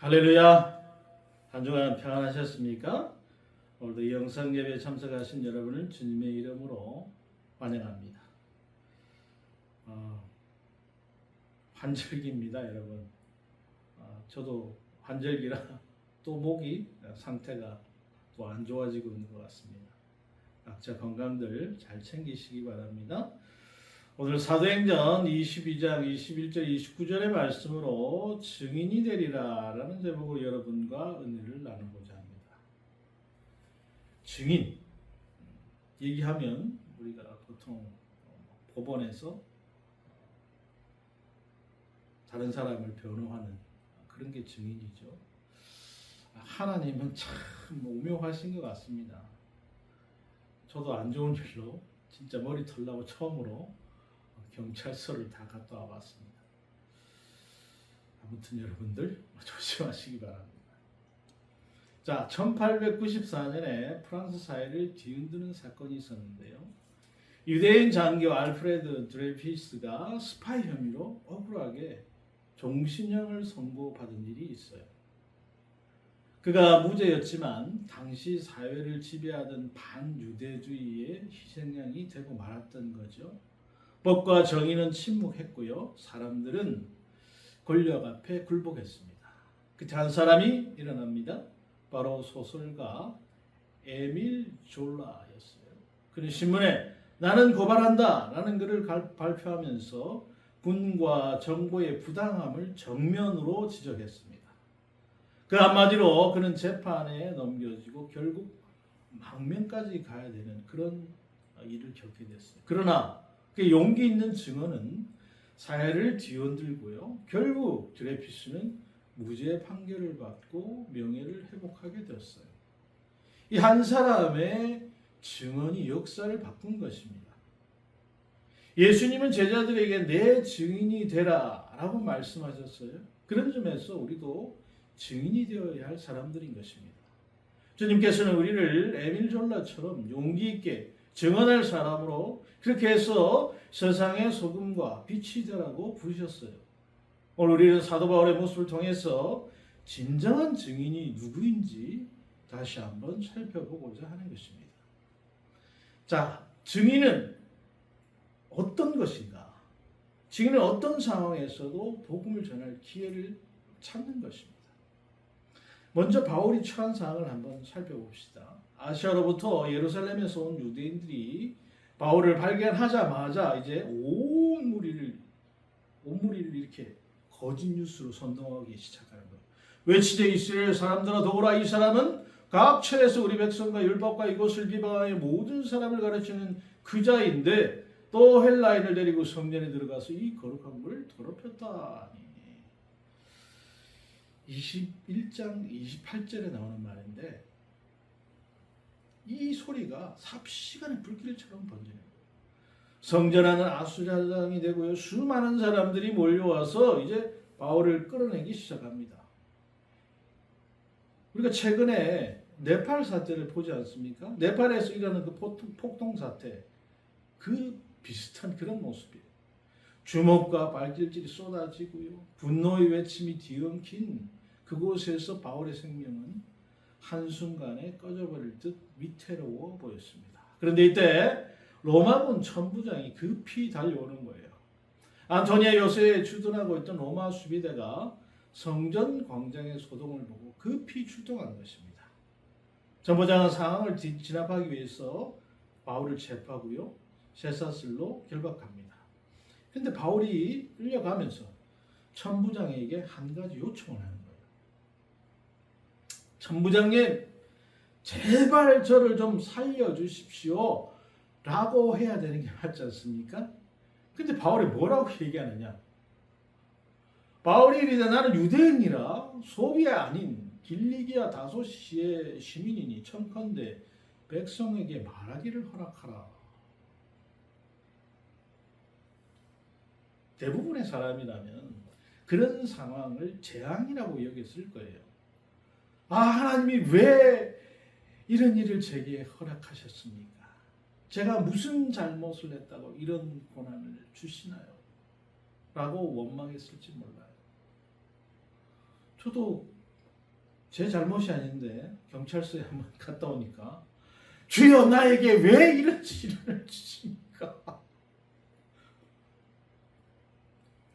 할렐루야! 한 주간 평안하셨습니까? 오늘도 이 영상 예배에 참석하신 여러분을 주님의 이름으로 환영합니다. 환절기입니다, 여러분. 저도 환절기라 또 목이 상태가 또 안 좋아지고 있는 것 같습니다. 각자 건강들 잘 챙기시기 바랍니다. 오늘 사도행전 22장 21절 29절의 말씀으로 증인이 되리라 라는 제목으로 여러분과 은혜를 나누고자 합니다. 증인 얘기하면 우리가 보통 법원에서 다른 사람을 변호하는 그런 게 증인이죠. 하나님은 참 오묘하신 것 같습니다. 저도 안 좋은 일로 진짜 머리 털라고 처음으로 경찰서를 다 갔다 와봤습니다. 아무튼 여러분들 조심하시기 바랍니다. 자, 1894년에 프랑스 사회를 뒤흔드는 사건이 있었는데요. 유대인 장교 알프레드 드레피스가 스파이 혐의로 억울하게 종신형을 선고받은 일이 있어요. 그가 무죄였지만 당시 사회를 지배하던 반유대주의의 희생양이 되고 말았던 거죠. 법과 정의는 침묵했고요. 사람들은 권력 앞에 굴복했습니다. 그때 한 사람이 일어납니다. 바로 소설가 에밀 졸라였어요. 그는 신문에 나는 고발한다 라는 글을 발표하면서 군과 정부의 부당함을 정면으로 지적했습니다. 그 한마디로 그는 재판에 넘겨지고 결국 망명까지 가야 되는 그런 일을 겪게 됐어요. 그러나 그 용기 있는 증언은 사회를 뒤흔들고요. 결국 드레피스는 무죄 판결을 받고 명예를 회복하게 되었어요. 이 한 사람의 증언이 역사를 바꾼 것입니다. 예수님은 제자들에게 내 증인이 되라 라고 말씀하셨어요. 그런 점에서 우리도 증인이 되어야 할 사람들인 것입니다. 주님께서는 우리를 에밀 졸라처럼 용기 있게 증언할 사람으로 그렇게 해서 세상의 소금과 빛이 되라고 부르셨어요. 오늘 우리는 사도 바울의 모습을 통해서 진정한 증인이 누구인지 다시 한번 살펴보고자 하는 것입니다. 자, 증인은 어떤 것인가? 증인은 어떤 상황에서도 복음을 전할 기회를 찾는 것입니다. 먼저 바울이 처한 상황을 한번 살펴봅시다. 아시아로부터 예루살렘에서 온 유대인들이 바울을 발견하자마자 이제 온 무리를 이렇게 거짓 뉴스로 선동하기 시작하는 거예요. 외치되 이스라엘 사람들아 도우라, 이 사람은 각 철에서 우리 백성과 율법과 이것을 비방하여 모든 사람을 가르치는 그 자인데 또 헬라인을 데리고 성전에 들어가서 이 거룩한 물을 더럽혔다니. 21장 28절에 나오는 말인데 이 소리가 삽시간에 불길처럼 번지는 거예요. 성전 안은 아수라장이 되고요. 수많은 사람들이 몰려와서 이제 바울을 끌어내기 시작합니다. 우리가 최근에 네팔 사태를 보지 않습니까? 네팔에서 일어나는 그 폭동 사태, 그 비슷한 그런 모습이에요. 주먹과 발길질이 쏟아지고요. 분노의 외침이 뒤엉킨 그곳에서 바울의 생명은 한순간에 꺼져버릴 듯 위태로워 보였습니다. 그런데 이때 로마군 천부장이 급히 달려오는 거예요. 안토니아 요새에 주둔하고 있던 로마 수비대가 성전 광장의 소동을 보고 급히 출동한 것입니다. 천부장은 상황을 진압하기 위해서 바울을 체포하고요. 쇠사슬로 결박합니다. 그런데 바울이 끌려가면서 천부장에게 한 가지 요청을 하는 거예요. 천부장님, 제발 저를 좀 살려주십시오 라고 해야 되는 게 맞지 않습니까? 근데 바울이 뭐라고 얘기하느냐? 바울이 이르되 나는 유대인이라 소비아 아닌 길리기아 다소시의 시민이니 청컨대 백성에게 말하기를 허락하라. 대부분의 사람이라면 그런 상황을 재앙이라고 여겼을 거예요. 하나님이 왜 이런 일을 제게 허락하셨습니까? 제가 무슨 잘못을 했다고 이런 고난을 주시나요? 라고 원망했을지 몰라요. 저도 제 잘못이 아닌데 경찰서에 한번 갔다 오니까 주여 나에게 왜 이런 시련을 주십니까?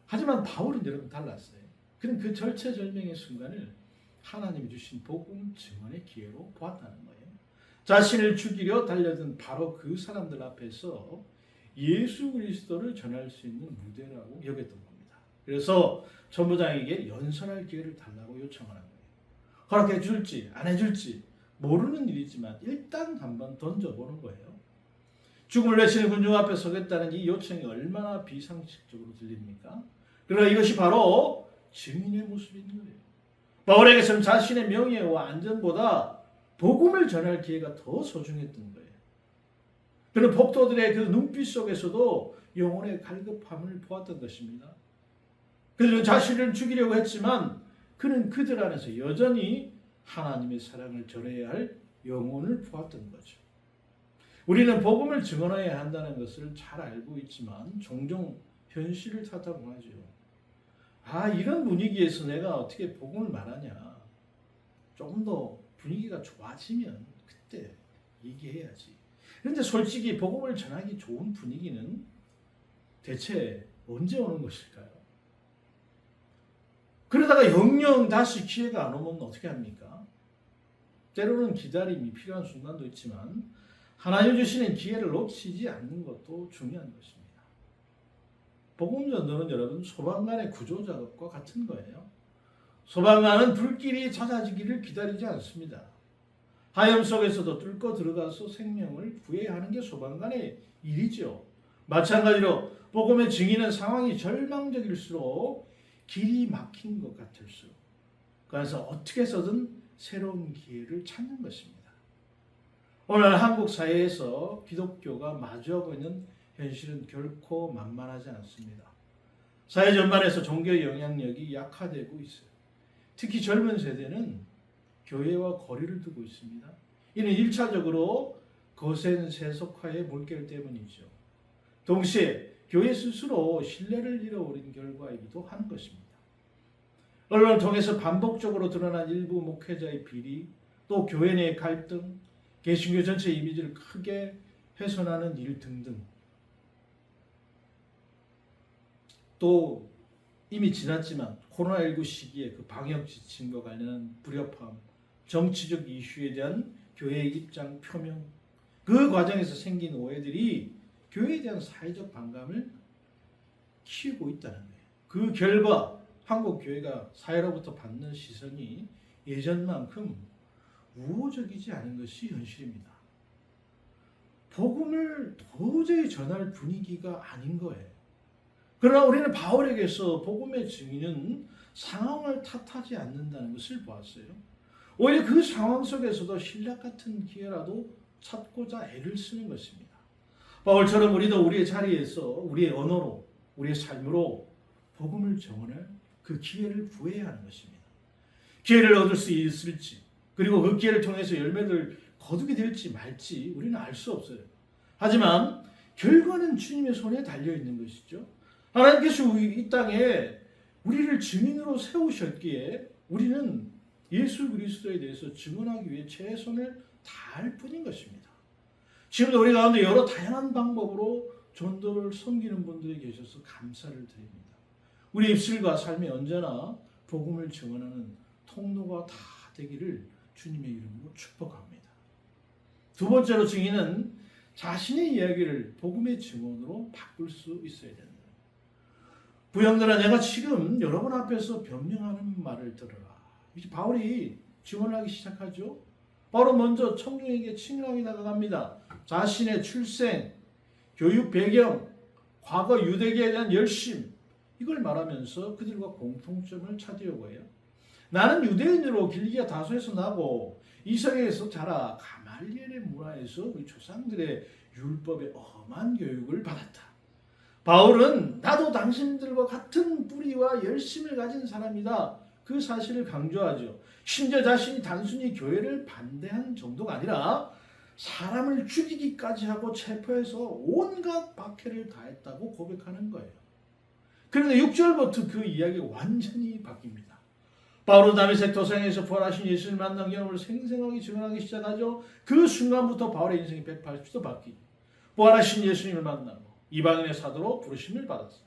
하지만 바울은 여러분 달랐어요. 그는 그 절체절명의 순간을 하나님이 주신 복음 증언의 기회로 보았다는 거예요. 자신을 죽이려 달려든 바로 그 사람들 앞에서 예수 그리스도를 전할 수 있는 무대라고 여겼던 겁니다. 그래서 전부장에게 연설할 기회를 달라고 요청하는 거예요. 허락해 줄지 안 해줄지 모르는 일이지만 일단 한번 던져보는 거예요. 죽음을 외치는 군중 앞에 서겠다는 이 요청이 얼마나 비상식적으로 들립니까? 그러나 이것이 바로 증인의 모습인 거예요. 바울에게서는 자신의 명예와 안전보다 복음을 전할 기회가 더 소중했던 거예요. 그는 폭도들의 그 눈빛 속에서도 영혼의 갈급함을 보았던 것입니다. 그들은 자신을 죽이려고 했지만 그는 그들 안에서 여전히 하나님의 사랑을 전해야 할 영혼을 보았던 거죠. 우리는 복음을 증언해야 한다는 것을 잘 알고 있지만 종종 현실을 탓하곤 하죠. 이런 분위기에서 내가 어떻게 복음을 말하냐. 조금 더 분위기가 좋아지면 그때 얘기해야지. 그런데 솔직히 복음을 전하기 좋은 분위기는 대체 언제 오는 것일까요? 그러다가 영영 다시 기회가 안 오면 어떻게 합니까? 때로는 기다림이 필요한 순간도 있지만 하나님 주시는 기회를 놓치지 않는 것도 중요한 것입니다. 복음 전도는 여러분 소방관의 구조 작업과 같은 거예요. 소방관은 불길이 잦아지기를 기다리지 않습니다. 하염 속에서도 뚫고 들어가서 생명을 구해야 하는 게 소방관의 일이죠. 마찬가지로 복음의 증인은 상황이 절망적일수록 길이 막힌 것 같을수록 그래서 어떻게 해서든 새로운 기회를 찾는 것입니다. 오늘 한국 사회에서 기독교가 마주하고 있는 현실은 결코 만만하지 않습니다. 사회 전반에서 종교의 영향력이 약화되고 있어요. 특히 젊은 세대는 교회와 거리를 두고 있습니다. 이는 1차적으로 거센 세속화의 물결 때문이죠. 동시에 교회 스스로 신뢰를 잃어버린 결과이기도 하는 것입니다. 언론을 통해서 반복적으로 드러난 일부 목회자의 비리, 또 교회 내 갈등, 개신교 전체 이미지를 크게 훼손하는 일 등등. 또 이미 지났지만 코로나19 시기에 그 방역 지침과 관련한 불협화음, 정치적 이슈에 대한 교회의 입장 표명, 그 과정에서 생긴 오해들이 교회에 대한 사회적 반감을 키우고 있다는 거예요. 그 결과 한국 교회가 사회로부터 받는 시선이 예전만큼 우호적이지 않은 것이 현실입니다. 복음을 도저히 전할 분위기가 아닌 거예요. 그러나 우리는 바울에게서 복음의 증인은 상황을 탓하지 않는다는 것을 보았어요. 오히려 그 상황 속에서도 신락 같은 기회라도 찾고자 애를 쓰는 것입니다. 바울처럼 우리도 우리의 자리에서 우리의 언어로 우리의 삶으로 복음을 전할 그 기회를 구해야 하는 것입니다. 기회를 얻을 수 있을지 그리고 그 기회를 통해서 열매를 거두게 될지 말지 우리는 알 수 없어요. 하지만 결과는 주님의 손에 달려있는 것이죠. 하나님께서 이 땅에 우리를 증인으로 세우셨기에 우리는 예수 그리스도에 대해서 증언하기 위해 최선을 다할 뿐인 것입니다. 지금도 우리 가운데 여러 다양한 방법으로 전도를 섬기는 분들이 계셔서 감사를 드립니다. 우리 입술과 삶이 언제나 복음을 증언하는 통로가 다 되기를 주님의 이름으로 축복합니다. 두 번째로 증인은 자신의 이야기를 복음의 증언으로 바꿀 수 있어야 된다. 부형들아 내가 지금 여러분 앞에서 변명하는 말을 들어라. 이제 바울이 증언하기 시작하죠. 바울은 먼저 청중에게 친밀하게 다가갑니다. 자신의 출생, 교육 배경, 과거 유대계에 대한 열심 이걸 말하면서 그들과 공통점을 찾으려고 해요. 나는 유대인으로 길기가 다소에서 나고 이스라엘에서 자라 가말리엘의 문화에서 우리 조상들의 율법의 엄한 교육을 받았다. 바울은 나도 당신들과 같은 뿌리와 열심을 가진 사람이다. 그 사실을 강조하죠. 심지어 자신이 단순히 교회를 반대한 정도가 아니라 사람을 죽이기까지 하고 체포해서 온갖 박해를 다했다고 고백하는 거예요. 그런데 6절부터 그 이야기가 완전히 바뀝니다. 바울은 다메섹 도상에서 부활하신 예수를 만난 경험을 생생하게 증언하기 시작하죠. 그 순간부터 바울의 인생이 180도 바뀌죠. 부활하신 예수님을 만나고 이방인의 사도로 부르심을 받았어요.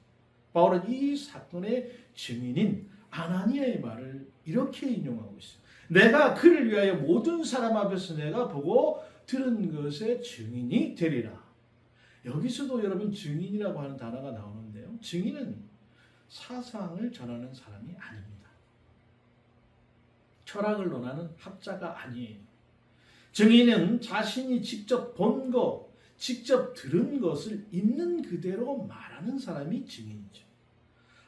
바울은 이 사건의 증인인 아나니아의 말을 이렇게 인용하고 있어요. 내가 그를 위하여 모든 사람 앞에서 내가 보고 들은 것의 증인이 되리라. 여기서도 여러분 증인이라고 하는 단어가 나오는데요. 증인은 사상을 전하는 사람이 아닙니다. 철학을 논하는 학자가 아니에요. 증인은 자신이 직접 본 것, 직접 들은 것을 있는 그대로 말하는 사람이 증인이죠.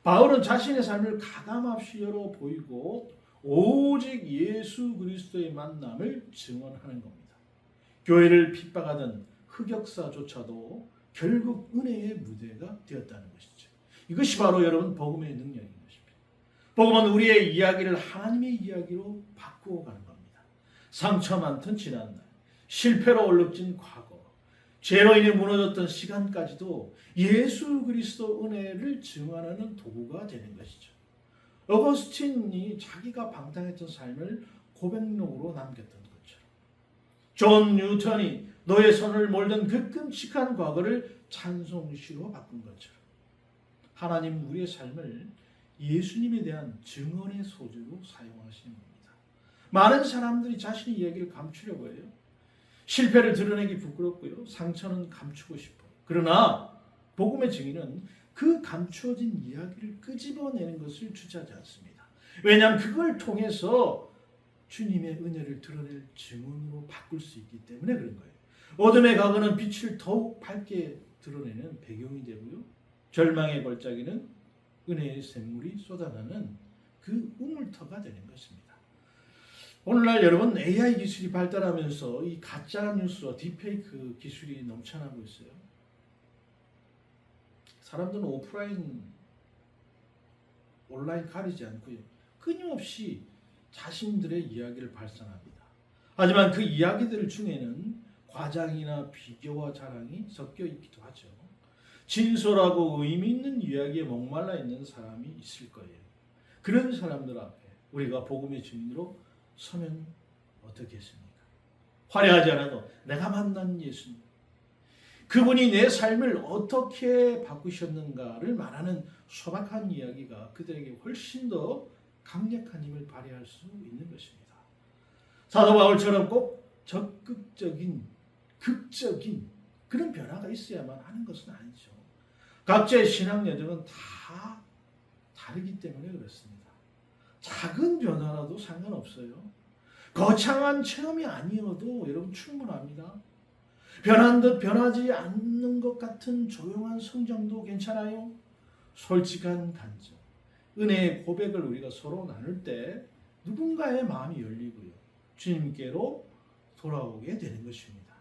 바울은 자신의 삶을 가감없이 열어 보이고 오직 예수 그리스도의 만남을 증언하는 겁니다. 교회를 핍박하던 흑역사조차도 결국 은혜의 무대가 되었다는 것이죠. 이것이 바로 여러분 복음의 능력인 것입니다. 복음은 우리의 이야기를 하나님의 이야기로 바꾸어 가는 겁니다. 상처 많던 지난날, 실패로 얼룩진 과거, 죄로 인해 무너졌던 시간까지도 예수 그리스도 은혜를 증언하는 도구가 되는 것이죠. 어거스틴이 자기가 방탕했던 삶을 고백록으로 남겼던 것처럼, 존 뉴턴이 너의 손을 몰던 그 끔찍한 과거를 찬송시로 바꾼 것처럼, 하나님 우리의 삶을 예수님에 대한 증언의 소재로 사용하시는 겁니다. 많은 사람들이 자신의 이야기를 감추려고 해요. 실패를 드러내기 부끄럽고요. 상처는 감추고 싶어요. 그러나 복음의 증인은 그 감추어진 이야기를 끄집어내는 것을 주저하지 않습니다. 왜냐하면 그걸 통해서 주님의 은혜를 드러낼 증언으로 바꿀 수 있기 때문에 그런 거예요. 어둠의 과거는 빛을 더욱 밝게 드러내는 배경이 되고요. 절망의 골짜기는 은혜의 샘물이 쏟아나는 그 우물터가 되는 것입니다. 오늘날 여러분 AI 기술이 발달하면서 이 가짜 뉴스와 딥페이크 기술이 넘쳐나고 있어요. 사람들은 오프라인, 온라인 가리지 않고요. 끊임없이 자신들의 이야기를 발산합니다. 하지만 그 이야기들 중에는 과장이나 비교와 자랑이 섞여 있기도 하죠. 진솔하고 의미 있는 이야기에 목말라 있는 사람이 있을 거예요. 그런 사람들 앞에 우리가 복음의 증인으로 서면 어떻겠습니까? 화려하지 않아도 내가 만난 예수님, 그분이 내 삶을 어떻게 바꾸셨는가를 말하는 소박한 이야기가 그들에게 훨씬 더 강력한 힘을 발휘할 수 있는 것입니다. 사도 바울처럼 꼭 적극적인, 극적인 그런 변화가 있어야만 하는 것은 아니죠. 각자의 신앙 여정은 다 다르기 때문에 그렇습니다. 작은 변화라도 상관없어요. 거창한 체험이 아니어도 여러분 충분합니다. 변한 듯 변하지 않는 것 같은 조용한 성장도 괜찮아요. 솔직한 간증, 은혜의 고백을 우리가 서로 나눌 때 누군가의 마음이 열리고요. 주님께로 돌아오게 되는 것입니다.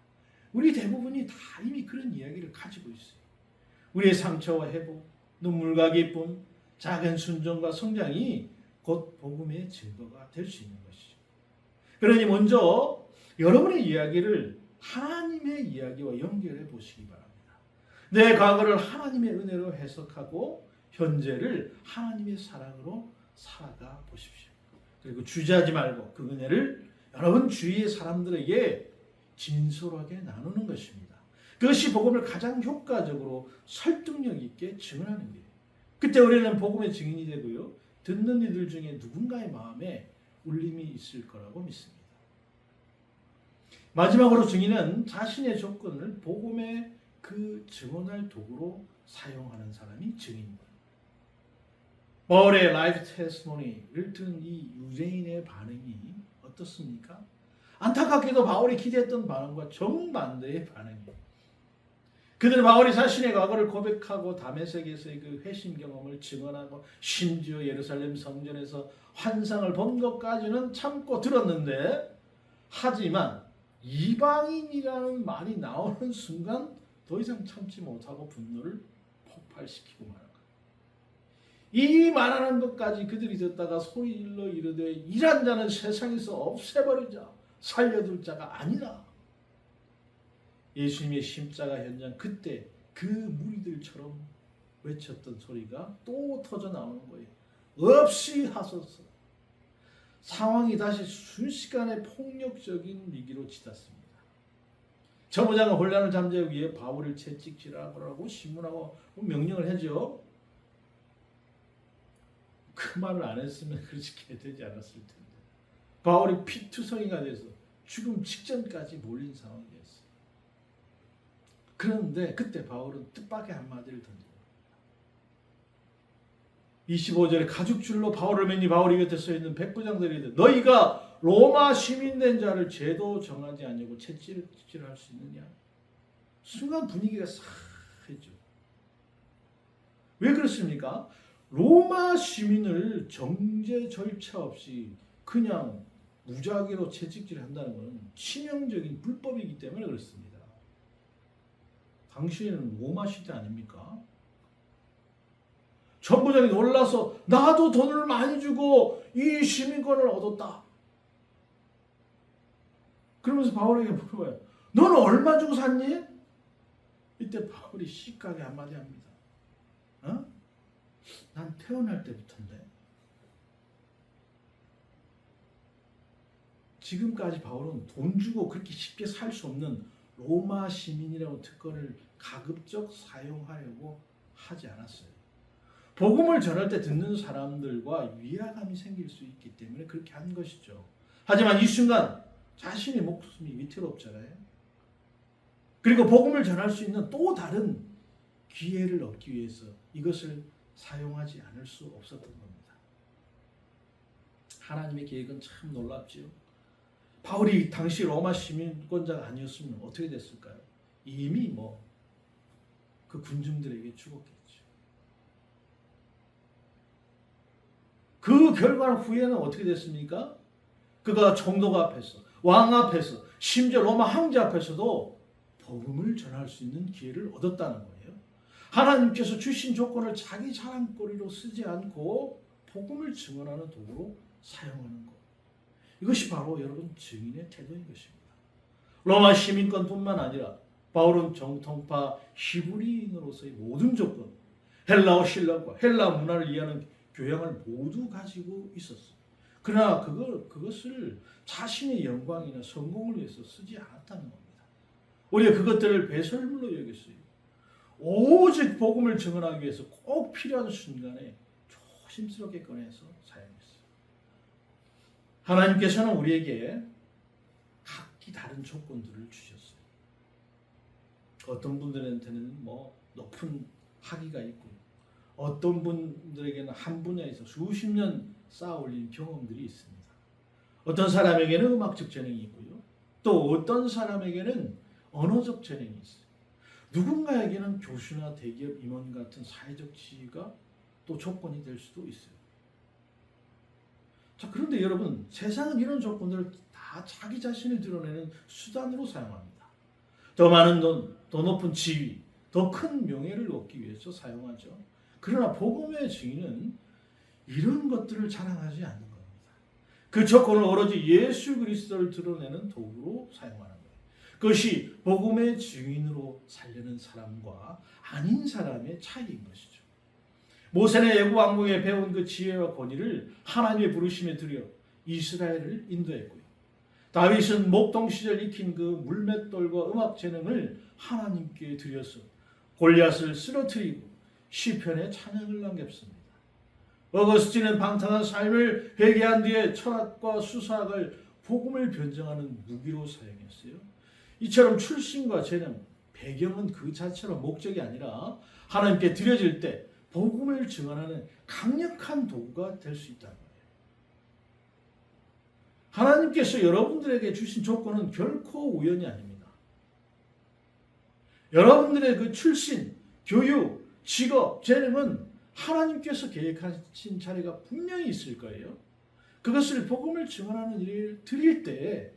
우리 대부분이 다 이미 그런 이야기를 가지고 있어요. 우리의 상처와 회복, 눈물과 기쁨, 작은 순종과 성장이 곧 복음의 증거가 될 수 있는 것이죠. 그러니 먼저 여러분의 이야기를 하나님의 이야기와 연결해 보시기 바랍니다. 내 과거를 하나님의 은혜로 해석하고 현재를 하나님의 사랑으로 살아가 보십시오. 그리고 주저하지 말고 그 은혜를 여러분 주위의 사람들에게 진솔하게 나누는 것입니다. 그것이 복음을 가장 효과적으로 설득력 있게 증언하는 거예요. 그때 우리는 복음의 증인이 되고요. 듣는 이들 중에 누군가의 마음에 울림이 있을 거라고 믿습니다. 마지막으로 증인은 자신의 조건을 복음의 그 증언할 도구로 사용하는 사람이 증인입니다. 바울의 라이프 테스티모니를 들은 이 유대인의 반응이 어떻습니까? 안타깝게도 바울이 기대했던 반응과 정반대의 반응이에요. 그들은 바울이 자신의 과거를 고백하고 다메섹에서의 그 회심 경험을 증언하고 심지어 예루살렘 성전에서 환상을 본 것까지는 참고 들었는데, 하지만 이방인이라는 말이 나오는 순간 더 이상 참지 못하고 분노를 폭발시키고 말한 거예요. 이 말하는 것까지 그들이 듣다가 소리질러 이르되 이란 자는 세상에서 없애버리자, 살려둘 자가 아니라. 예수님의 십자가 현장, 그때 그 무리들처럼 외쳤던 소리가 또 터져 나오는 거예요. 없이 하소서. 상황이 다시 순식간에 폭력적인 위기로 치닫습니다. 저부장은 혼란을 잠재우기 위해 바울을 채찍질하라고 신문하고 명령을 하죠. 그 말을 안 했으면 그렇게 되지 않았을 텐데. 바울이 피투성이가 돼서 죽음 직전까지 몰린 상황이 됐어요. 그런데 그때 바울은 뜻밖의 한마디를 던져요. 25절에 가죽줄로 바울을 매니 바울이 곁에 서 있는 백부장들이 이르되 너희가 로마 시민된 자를 죄도 정하지 않냐고 채찍질할 수 있느냐? 순간 분위기가 싸해져. 왜 그렇습니까? 로마 시민을 정제 절차 없이 그냥 무작위로 채찍질한다는 것은 치명적인 불법이기 때문에 그렇습니다. 당시에는 로마 시대 아닙니까? 전부장이 놀라서 나도 돈을 많이 주고 이 시민권을 얻었다. 그러면서 바울에게 물어봐요. 너는 얼마 주고 샀니? 이때 바울이 시크하게 한마디 합니다. 어? 난 태어날 때부터인데. 지금까지 바울은 돈 주고 그렇게 쉽게 살 수 없는 로마 시민이라고 특권을 가급적 사용하려고 하지 않았어요. 복음을 전할 때 듣는 사람들과 위화감이 생길 수 있기 때문에 그렇게 한 것이죠. 하지만 이 순간 자신의 목숨이 위태롭잖아요. 그리고 복음을 전할 수 있는 또 다른 기회를 얻기 위해서 이것을 사용하지 않을 수 없었던 겁니다. 하나님의 계획은 참 놀랍지요. 바울이 당시 로마 시민권자가 아니었으면 어떻게 됐을까요? 이미 그 군중들에게 죽었겠죠. 그 결과 후에는 어떻게 됐습니까? 그가 총독 앞에서, 왕 앞에서, 심지어 로마 황제 앞에서도 복음을 전할 수 있는 기회를 얻었다는 거예요. 하나님께서 주신 조건을 자기 자랑거리로 쓰지 않고 복음을 증언하는 도구로 사용하는 것. 이것이 바로 여러분 증인의 태도인 것입니다. 로마 시민권뿐만 아니라 바울은 정통파 히브리인으로서의 모든 조건, 헬라어 신학과 헬라 문화를 이해하는 교양을 모두 가지고 있었어요. 그러나 그것을 자신의 영광이나 성공을 위해서 쓰지 않았다는 겁니다. 우리가 그것들을 배설물로 여겼어요. 오직 복음을 증언하기 위해서 꼭 필요한 순간에 조심스럽게 꺼내서 사용했어요. 하나님께서는 우리에게 각기 다른 조건들을 주셨어요. 어떤 분들한테는 높은 학위가 있고 어떤 분들에게는 한 분야에서 수십 년 쌓아 올린 경험들이 있습니다. 어떤 사람에게는 음악적 재능이 있고요. 또 어떤 사람에게는 언어적 재능이 있어요. 누군가에게는 교수나 대기업 임원 같은 사회적 지위가 또 조건이 될 수도 있어요. 자, 그런데 여러분, 세상은 이런 조건들을 다 자기 자신을 드러내는 수단으로 사용합니다. 더 많은 돈, 더 높은 지위, 더 큰 명예를 얻기 위해서 사용하죠. 그러나 복음의 증인은 이런 것들을 자랑하지 않는 겁니다. 그 조건을 오로지 예수 그리스도를 드러내는 도구로 사용하는 거예요. 그것이 복음의 증인으로 살려는 사람과 아닌 사람의 차이인 것이죠. 모세는 애굽 왕궁에 배운 그 지혜와 권위를 하나님의 부르심에 들여 이스라엘을 인도했고요. 다윗은 목동 시절 익힌 그 물맷돌과 음악 재능을 하나님께 드려서 골리앗을 쓰러뜨리고 시편에 찬양을 남겼습니다. 어거스틴은 방탕한 삶을 회개한 뒤에 철학과 수사학을 복음을 변증하는 무기로 사용했어요. 이처럼 출신과 재능, 배경은 그 자체로 목적이 아니라 하나님께 드려질 때 복음을 증언하는 강력한 도구가 될 수 있다는 거예요. 하나님께서 여러분들에게 주신 조건은 결코 우연이 아닙니다. 여러분들의 그 출신, 교육, 직업, 재능은 하나님께서 계획하신 자리가 분명히 있을 거예요. 그것을 복음을 증언하는 일을 드릴 때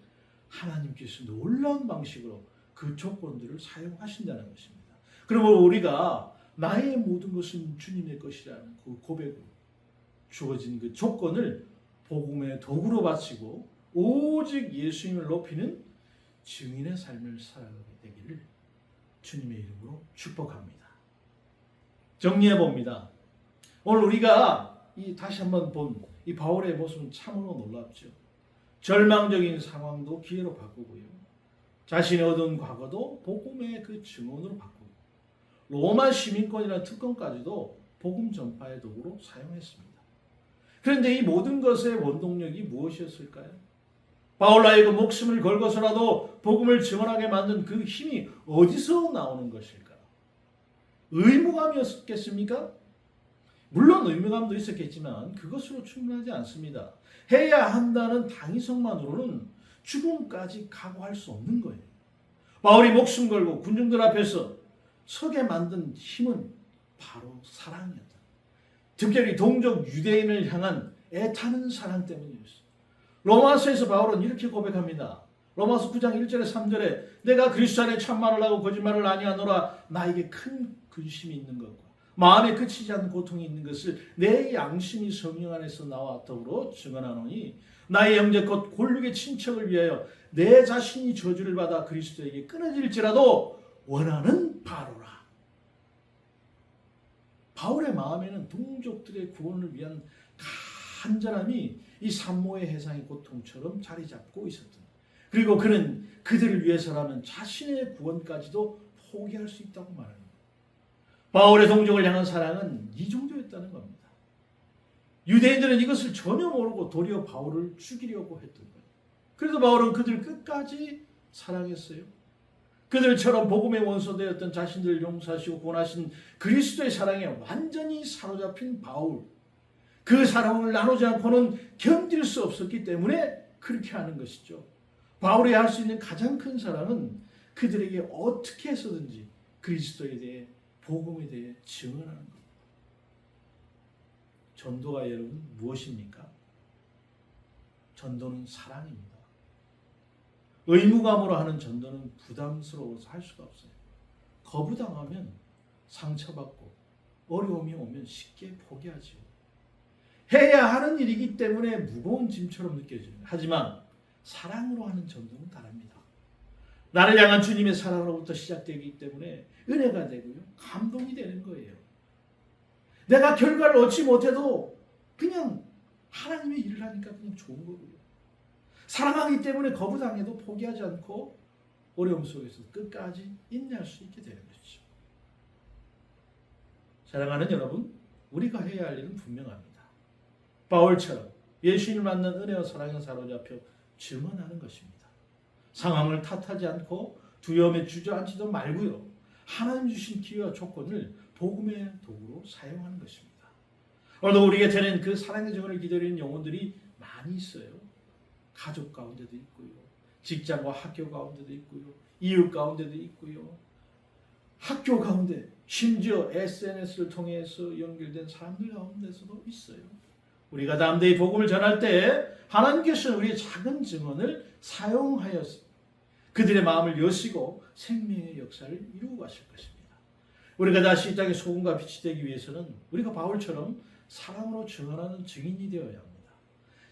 하나님께서 놀라운 방식으로 그 조건들을 사용하신다는 것입니다. 그러므로 우리가 나의 모든 것은 주님의 것이라는 그 고백으로 주어진 그 조건을 복음의 도구로 바치고 오직 예수님을 높이는 증인의 삶을 살아가게 되기를 주님의 이름으로 축복합니다. 정리해 봅니다. 오늘 우리가 다시 한번 본 이 바울의 모습은 참으로 놀랍죠. 절망적인 상황도 기회로 바꾸고요. 자신이 얻은 과거도 복음의 그 증언으로 바꾸고 로마 시민권이라는 특권까지도 복음 전파의 도구로 사용했습니다. 그런데 이 모든 것의 원동력이 무엇이었을까요? 바울 하여금 목숨을 걸고서라도 복음을 증언하게 만든 그 힘이 어디서 나오는 것일까? 의무감이었겠습니까? 물론 의무감도 있었겠지만 그것으로 충분하지 않습니다. 해야 한다는 당위성만으로는 죽음까지 각오할 수 없는 거예요. 바울이 목숨 걸고 군중들 앞에서 서게 만든 힘은 바로 사랑이었다. 특별히 동족 유대인을 향한 애타는 사랑 때문이었어요. 로마서에서 바울은 이렇게 고백합니다. 로마서 9장 1절에 3절에 내가 그리스도 안에 참말을 하고 거짓말을 아니하노라 나에게 큰 근심이 있는 것과 마음에 그치지 않는 고통이 있는 것을 내 양심이 성령 안에서 나와 더불어 증언하노니 나의 형제 곧 골육의 친척을 위하여 내 자신이 저주를 받아 그리스도에게 끊어질지라도 원하는 바로라. 바울의 마음에는 동족들의 구원을 위한 간절함이 이 산모의 해상의 고통처럼 자리 잡고 있었던 거예요. 그리고 그는 그들을 위해서라면 자신의 구원까지도 포기할 수 있다고 말합니다. 바울의 동족을 향한 사랑은 이 정도였다는 겁니다. 유대인들은 이것을 전혀 모르고 도리어 바울을 죽이려고 했던 거예요. 그래도 바울은 그들 끝까지 사랑했어요. 그들처럼 복음의 원소되었던 자신들을 용서하시고 구원하신 그리스도의 사랑에 완전히 사로잡힌 바울. 그 사랑을 나누지 않고는 견딜 수 없었기 때문에 그렇게 하는 것이죠. 바울이 할 수 있는 가장 큰 사랑은 그들에게 어떻게 해서든지 그리스도에 대해 복음에 대해 증언하는 겁니다. 전도가 여러분 무엇입니까? 전도는 사랑입니다. 의무감으로 하는 전도는 부담스러워서 할 수가 없어요. 거부당하면 상처받고 어려움이 오면 쉽게 포기하지요. 해야 하는 일이기 때문에 무거운 짐처럼 느껴집니다. 하지만 사랑으로 하는 전도는 다릅니다. 나를 향한 주님의 사랑으로부터 시작되기 때문에 은혜가 되고요. 감동이 되는 거예요. 내가 결과를 얻지 못해도 그냥 하나님의 일을 하니까 그냥 좋은 거고요. 사랑하기 때문에 거부당해도 포기하지 않고 어려움 속에서 끝까지 인내할 수 있게 되는 것이죠. 사랑하는 여러분, 우리가 해야 할 일은 분명합니다. 바울처럼 예수님을 만난 은혜와 사랑에 사로잡혀 증언하는 것입니다. 상황을 탓하지 않고 두려움에 주저앉지도 말고요. 하나님 주신 기회와 조건을 복음의 도구로 사용하는 것입니다. 오늘도 우리 곁에는 그 사랑의 증언을 기다리는 영혼들이 많이 있어요. 가족 가운데도 있고요. 직장과 학교 가운데도 있고요. 이웃 가운데도 있고요. 학교 가운데 심지어 SNS를 통해서 연결된 사람들 가운데서도 있어요. 우리가 담대히 복음을 전할 때 하나님께서는 우리의 작은 증언을 사용하여서 그들의 마음을 여시고 생명의 역사를 이루어 가실 것입니다. 우리가 다시 이 땅에 소금과 빛이 되기 위해서는 우리가 바울처럼 사랑으로 증언하는 증인이 되어야 합니다.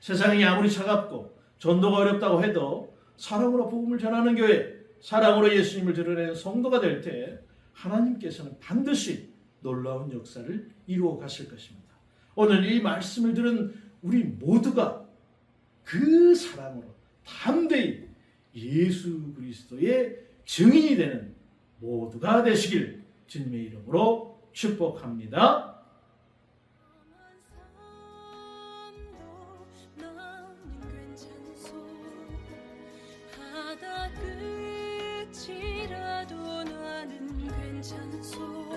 세상이 아무리 차갑고 전도가 어렵다고 해도 사랑으로 복음을 전하는 교회, 사랑으로 예수님을 드러내는 성도가 될 때 하나님께서는 반드시 놀라운 역사를 이루어 가실 것입니다. 오늘 이 말씀을 들은 우리 모두가 그 사랑으로 담대히 예수 그리스도의 증인이 되는 모두가 되시길 주님의 이름으로 축복합니다. 바다 끝이라도 나는 괜찮소.